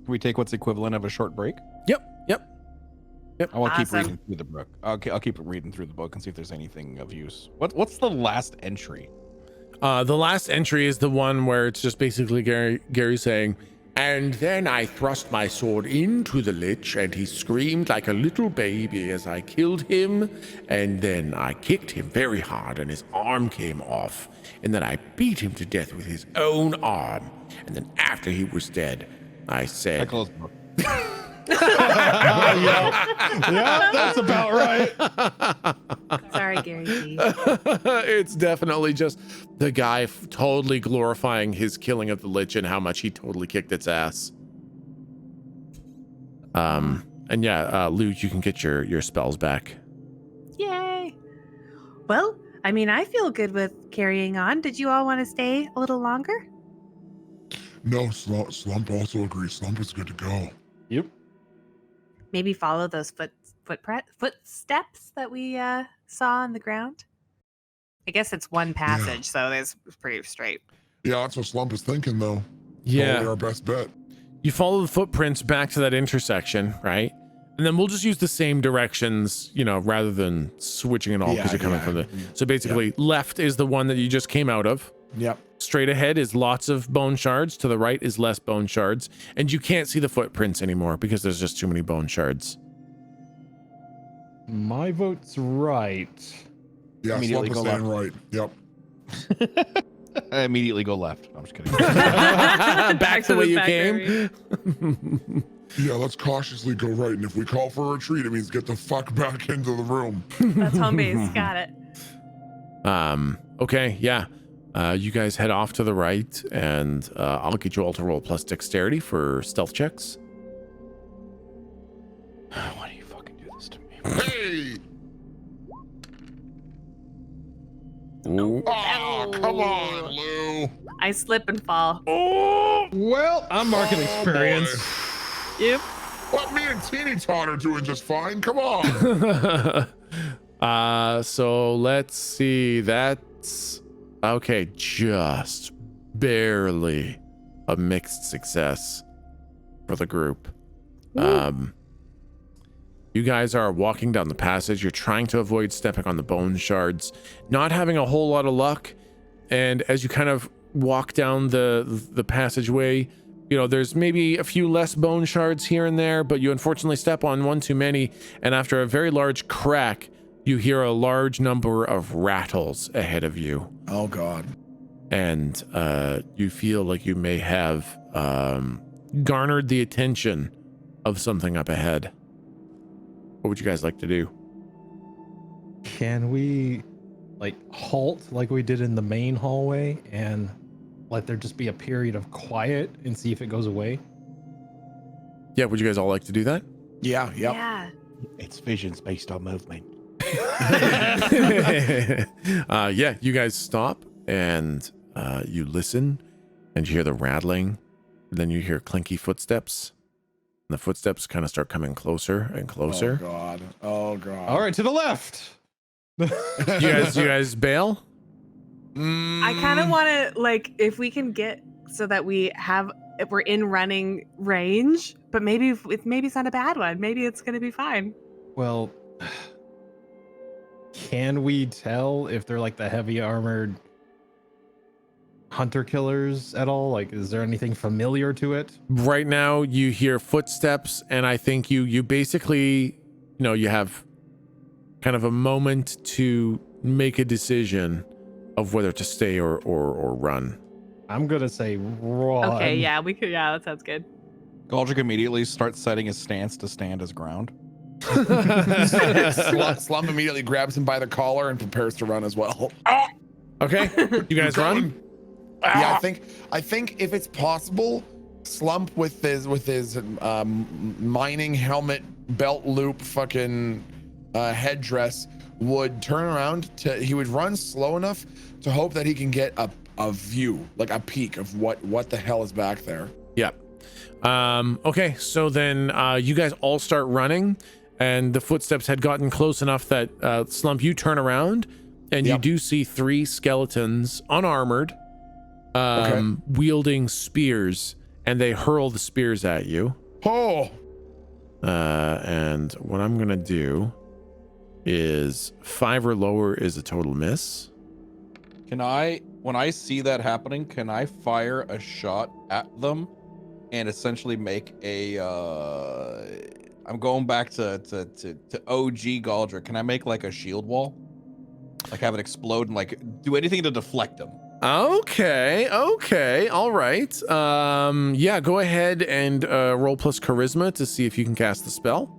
Can we take what's equivalent of a short break? Yep. I will keep Awesome. reading through the book. Okay, I'll keep reading through the book and see if there's anything of use. What's the last entry? The last entry is the one where it's just basically Gary saying, And then I thrust my sword into the lich, and he screamed like a little baby as I killed him. And then I kicked him very hard, and his arm came off. And then I beat him to death with his own arm. And then after he was dead, I said, Yeah, that's about right. Sorry, Gary G. it's definitely just the guy totally glorifying his killing of the lich and how much he totally kicked its ass. And yeah, Luke, you can get your spells back. Yay. Well, I mean, I feel good with carrying on. Did you all want to stay a little longer? No, Slump also agrees. Slump is good to go. Yep. Maybe follow those footsteps that we saw on the ground. I guess it's one passage, so it's pretty straight. Yeah, that's what Slump is thinking, though. Yeah. Probably our best bet. You follow the footprints back to that intersection, right? And then we'll just use the same directions, rather than switching it all because you're coming from the. So basically, left is the one that you just came out of. Yep. Straight ahead is lots of bone shards. To the right is less bone shards. And you can't see the footprints anymore because there's just too many bone shards. My vote's right. Yeah, Immediately Slump is saying right. Yep. I immediately go left. I'm just kidding. Back the way you came. Yeah, let's cautiously go right. And if we call for a retreat, it means get the fuck back into the room. That's home base. Got it. Okay, yeah. You guys head off to the right, and I'll get you all to roll plus dexterity for stealth checks. Why do you fucking do this to me? Hey! Ooh. Oh, come on, Lou. I slip and fall. Well, I'm marking experience. Yep. What me and Teeny Tot are doing just fine. Come on. So let's see. That's okay. Just barely a mixed success for the group. You guys are walking down the passage. You're trying to avoid stepping on the bone shards, not having a whole lot of luck. And as you kind of walk down the passageway, there's maybe a few less bone shards here and there, but you unfortunately step on one too many. And after a very large crack, you hear a large number of rattles ahead of you. Oh, God. And you feel like you may have garnered the attention of something up ahead. What would you guys like to do? Can we halt like we did in the main hallway and let there just be a period of quiet and see if it goes away? Yeah, would you guys all like to do that? Yeah. Yep. Yeah. It's visions based on movement. Yeah, you guys stop and you listen and you hear the rattling. Then you hear clinky footsteps. And the footsteps kind of start coming closer and closer. Oh, God. All right, to the left. You guys bail? I kind of want to, if we can get so that if we're in running range, but maybe it's not a bad one. Maybe it's going to be fine. Well, can we tell if they're the heavy armored hunter killers at all? Is there anything familiar to it? Right now you hear footsteps, and I think you basically, you have kind of a moment to make a decision of whether to stay or run. I'm gonna say run. Okay, yeah, we could. Yeah, that sounds good. Galdric immediately starts setting his stance to stand his ground. Slump immediately grabs him by the collar and prepares to run as well. Okay, you guys run? Yeah, I think if it's possible, Slump with his mining helmet, belt loop, fucking headdress would turn around he would run slow enough to hope that he can get a view, a peek of what the hell is back there. Yeah. Okay, so then you guys all start running, and the footsteps had gotten close enough that Slump, you turn around, and you do see 3 skeletons, unarmored, wielding spears, and they hurl the spears at you. Oh. And what I'm gonna do is 5 or lower is a total miss. When I see that happening, can I fire a shot at them and essentially make a. I'm going back to OG Galdric. Can I make like a shield wall? Like have it explode and like do anything to deflect them? Okay, all right. Yeah, go ahead and roll plus charisma to see if you can cast the spell.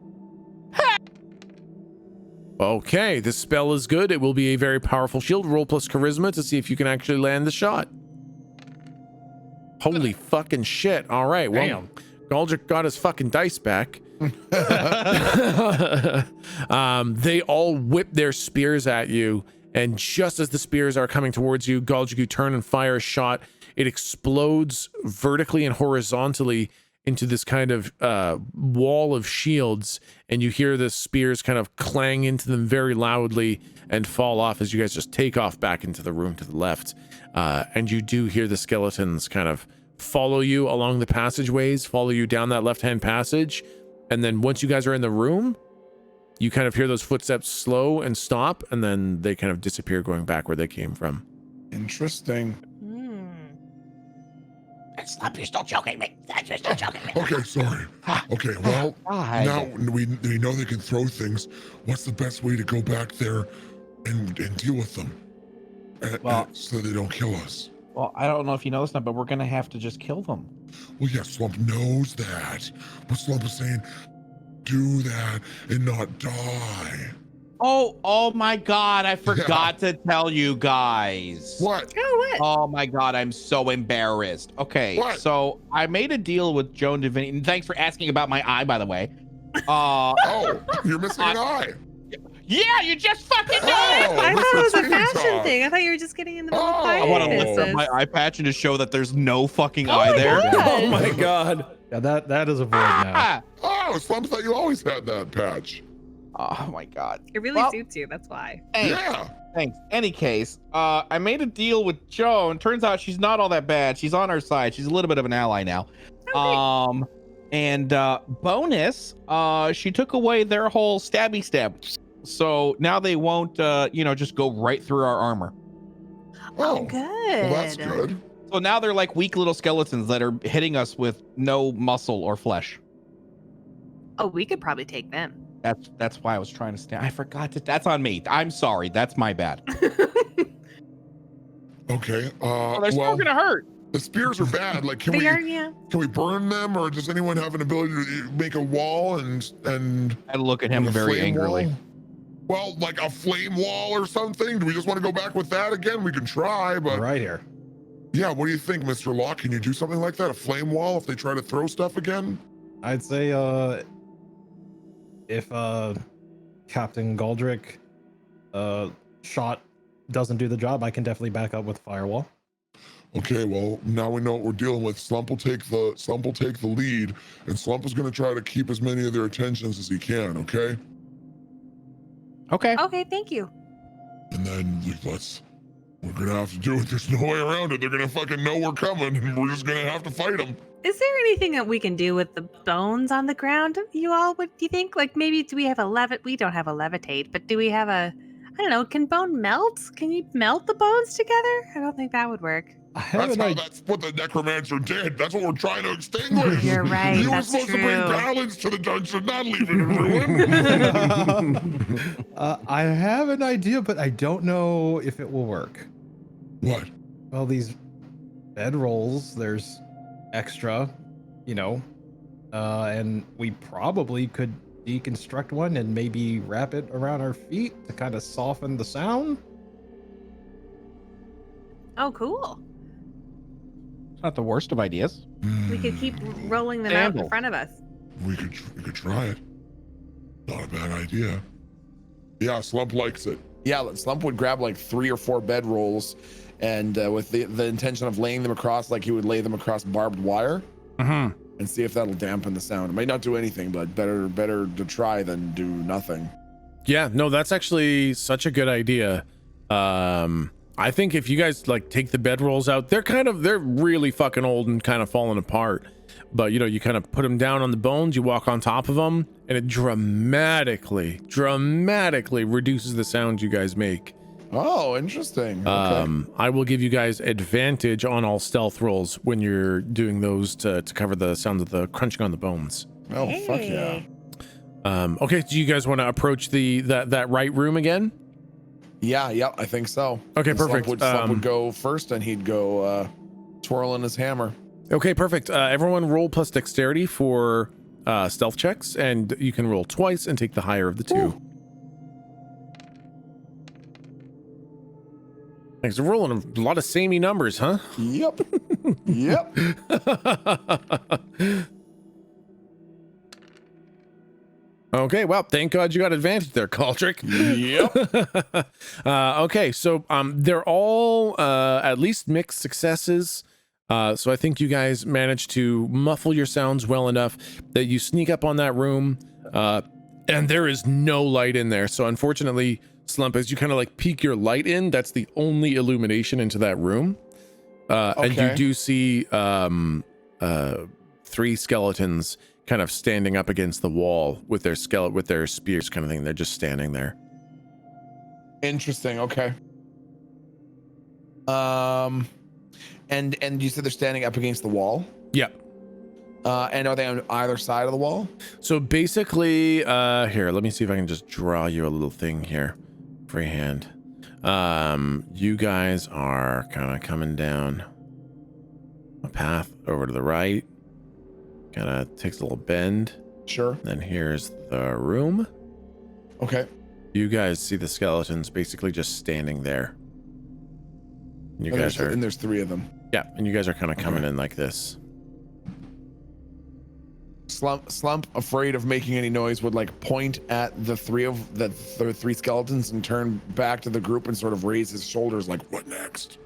Okay, the spell is good. It will be a very powerful shield. Roll plus charisma to see if you can actually land the shot. Holy fucking shit. All right, well, Damn. Galdric got his fucking dice back. They all whip their spears at you, and just as the spears are coming towards you, Galdric, you turn and fire a shot. It explodes vertically and horizontally into this kind of wall of shields, and you hear the spears kind of clang into them very loudly and fall off as you guys just take off back into the room to the left. And you do hear the skeletons kind of follow you along the passageways, follow you down that left-hand passage, and then once you guys are in the room, you kind of hear those footsteps slow and stop, and then they kind of disappear going back where they came from. Interesting. Slump, you're still choking me. You're still choking me. Okay, sorry. Okay, well, God. now we know they can throw things. What's the best way to go back there and deal with them? Well- So they don't kill us. Well, I don't know if you know this now, but we're gonna have to just kill them. Well, yeah, Slump knows that. But Slump is saying, do that and not die. Oh my God! I forgot to tell you guys. What? Oh my God, I'm so embarrassed. Okay, What? so I made a deal with Joan Divinity, and thanks for asking about my eye, by the way. Oh, you're missing an eye. Yeah, you just fucking know Oh, it. I thought it was a Mr. fashion Teetalk. thing. I thought you were just getting in the middle of Oh. I want to lift up finances. my eye patch and to show that there's no fucking Oh eye my there. God. Oh my god. Yeah, that is a void now. Ah! Oh, Slump thought you always had that patch. Oh my God. It really Well- suits you. That's why. Thanks. Yeah. Thanks. Any case, I made a deal with Joan. Turns out she's not all that bad. She's on our side. She's a little bit of an ally now. And bonus, she took away their whole stabby stab. So now they won't, just go right through our armor. Oh, Good. well, that's good. So now they're like weak little skeletons that are hitting us with no muscle or flesh. Oh, we could probably take them. That's why I was trying to stay. I forgot to. That's on me. I'm sorry. That's my bad. Okay. Well, they're still Well, gonna hurt. the spears are bad. Like, can They we are, yeah. burn them, or does anyone have an ability to make a wall and I look at him like a very flame angrily. wall? Well, like a flame wall or something. Do we just want to go back with that again? We can try, but Right here. yeah. What do you think, Mr. Locke? Can you do something like that? A flame wall if they try to throw stuff again? I'd say if Captain Galdric shot doesn't do the job, I can definitely back up with firewall. Okay, well, now we know what we're dealing with. Slump will take the lead, and Slump is going to try to keep as many of their attentions as he can. Okay, Okay. Okay, thank you. and then we're gonna have to do it. There's no way around it. They're gonna fucking know we're coming, and we're just gonna have to fight them. Is there anything that we can do with the bones on the ground? You all, what do you think? Like maybe do we have a We don't have a levitate, but do we have a? I don't know. Can bone melt? Can you melt the bones together? I don't think that would work. I have That's an how. idea. That's what the necromancer did. That's what we're trying to extinguish. You're right, You were that's supposed to bring true. balance to the dungeon, not leave it in ruin. I have an idea, but I don't know if it will work. What? Well, these bedrolls, there's extra, and we probably could deconstruct one and maybe wrap it around our feet to kind of soften the sound. Oh, cool. It's not the worst of ideas. We could keep rolling them out in Sandal. front of us. We could try it. Not a bad idea. Yeah, Slump likes it. Yeah, Slump would grab like 3 or 4 bedrolls, and with the intention of laying them across, like he would lay them across barbed wire, and see if that'll dampen the sound. It might not do anything, but better to try than do nothing. Yeah, no, that's actually such a good idea. I think if you guys like take the bedrolls out, they're really fucking old and kind of falling apart. But you kind of put them down on the bones, you walk on top of them, and it dramatically reduces the sound you guys make. Oh, interesting. Okay. I will give you guys advantage on all stealth rolls when you're doing those to cover the sounds of the crunching on the bones. Oh, fuck yeah. Okay, do you guys want to approach that right room again? Yeah, I think so. Okay, And perfect. Slump would go first, and he'd go twirling his hammer. Okay, perfect. Everyone roll plus dexterity for stealth checks, and you can roll twice and take the higher of the two. Ooh. Thanks. We're rolling a lot of samey numbers, huh? Yep. Yep. Okay, well, thank God you got advantage there, Galdric. Yep. Okay, so they're all at least mixed successes. So I think you guys managed to muffle your sounds well enough that you sneak up on that room, and there is no light in there. So unfortunately, Slump, as you kind of like peek your light in, that's the only illumination into that room. And you do see 3 skeletons kind of standing up against the wall with their spears kind of thing. They're just standing there. Interesting. Okay. And you said they're standing up against the wall? Yeah. And are they on either side of the wall? So basically, here, let me see if I can just draw you a little thing here. Freehand. You guys are kind of coming down a path over to the right. Kind of takes a little bend. Sure. Then here's the room. Okay. You guys see the skeletons basically just standing there. You And guys are, and there's 3 of them. yeah, and you guys are kind of coming in like this. Slump, afraid of making any noise, would like point at the 3 skeletons and turn back to the group and sort of raise his shoulders like, what next?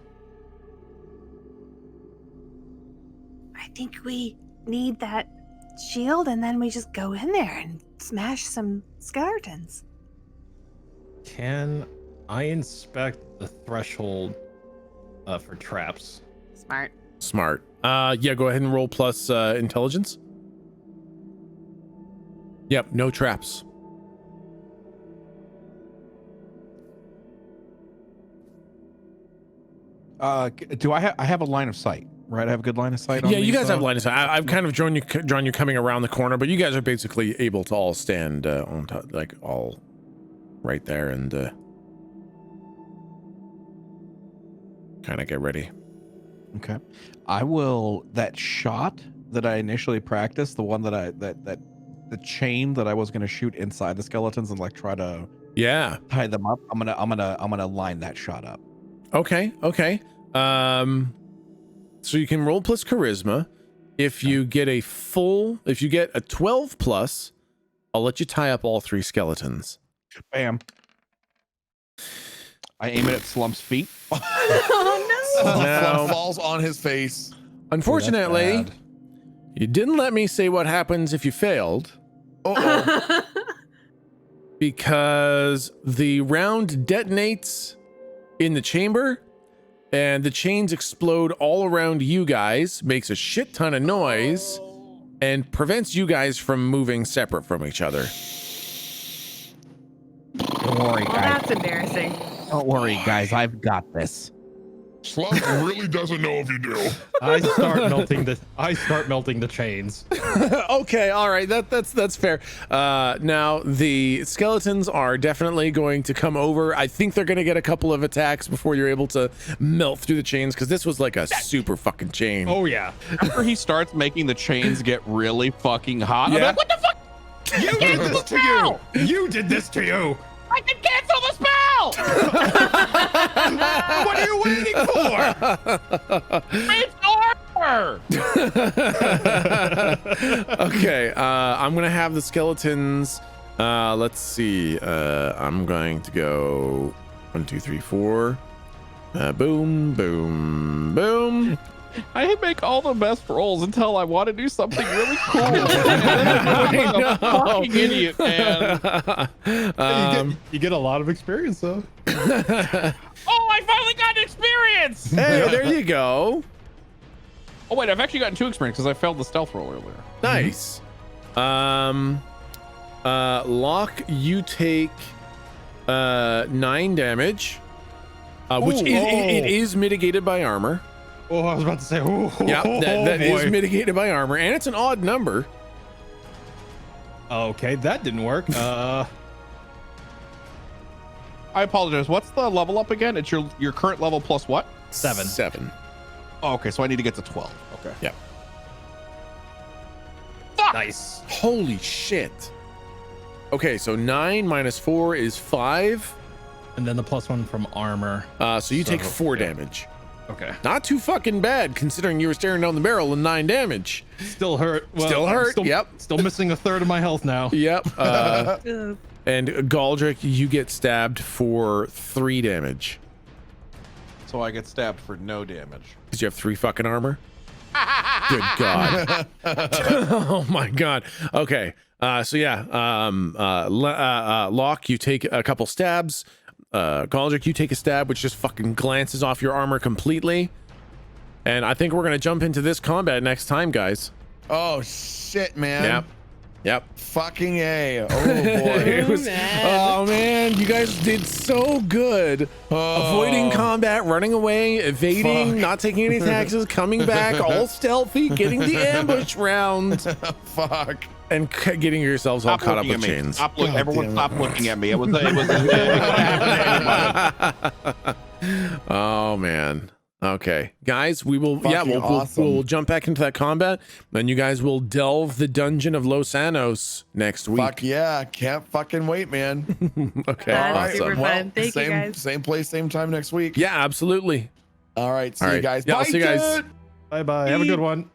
I think we need that shield, and then we just go in there and smash some skeletons. Can I inspect the threshold for traps? Smart. Yeah, go ahead and roll plus intelligence. Yep, no traps. Do I have a line of sight, right? I have a good line of sight. Yeah, you guys have line of sight. I've kind of drawn you coming around the corner, but you guys are basically able to all stand on top, like all right there, and kind of get ready. Okay. I will, that shot that I initially practiced, the one that the chain that I was going to shoot inside the skeletons and like try to tie them up. I'm going to line that shot up. Okay. So you can roll plus charisma. If you get a 12 plus, I'll let you tie up all 3 skeletons. Bam. I aim it at Slump's feet. Oh no! Slump falls on his face. Unfortunately, you didn't let me say what happens if you failed. Uh-oh. Because the round detonates in the chamber and the chains explode all around you guys, makes a shit ton of noise, and prevents you guys from moving separate from each other. Don't worry, Well, guys. that's embarrassing. Don't worry, guys. I've got this. Slump really doesn't know if you do. I start melting the chains. Okay, all right, that's fair. Now the skeletons are definitely going to come over. I think they're going to get a couple of attacks before you're able to melt through the chains, because this was like a super fucking chain. Oh yeah. After he starts making the chains get really fucking hot, I'm Yeah. like, what the fuck? You did this to you. You did this to you. I can cancel the spell! What are you waiting for? It's armor! Okay, I'm gonna have the skeletons. Let's see. I'm going to go 1, 2, 3, 4. Boom, boom, boom. I make all the best rolls until I want to do something really cool. And then I'm a fucking idiot, man. You get a lot of experience though. Oh, I finally got an experience! Hey, there you go. Oh, wait, I've actually gotten 2 experience because I failed the stealth roll earlier. Nice. Locke, you take 9 damage. which Ooh, it is mitigated by armor. Oh, I was about to say. Oh, Yeah, that is boy. mitigated by armor, and it's an odd number. Okay, that didn't work. I apologize. What's the level up again? It's your current level plus what? 7. 7. Oh, okay, so I need to get to 12. Okay. Yep. Nice. Holy shit. Okay, so 9 minus 4 is 5. And then the +1 from armor. So you take 4 yeah. damage. Okay. Not too fucking bad considering you were staring down the barrel and 9 damage. Still hurt. Well, Still hurt, Still, yep. Still missing a third of my health now. Yep. Ugh. And Galdric, you get stabbed for 3 damage. So I get stabbed for no damage. Because you have 3 fucking armor? Good God. Oh my God. Okay. So yeah, Locke, you take a couple stabs. Galdric, you take a stab, which just fucking glances off your armor completely. And I think we're gonna jump into this combat next time, guys. Oh shit, man. Yep. Yep. Fucking A. Oh boy. It was, oh man, you guys did so good. Avoiding combat, running away, evading, Fuck. not taking any taxes, coming back, all stealthy, getting the ambush round, Fuck. and getting yourselves all caught up with chains. Stop look, God everyone damn it. stop looking at me. It was Oh man. Okay, guys, we will. Yeah, Fucking we'll awesome. jump back into that combat. Then you guys will delve the dungeon of Los Annos next week. Fuck yeah. Can't fucking wait, man. Okay, That's awesome. super fun. Thank you, same, guys. Same place, same time next week. Yeah, absolutely. All right. See All you right. guys. Yeah, I'll Bye, see you guys. dude. Bye bye. Have a good one.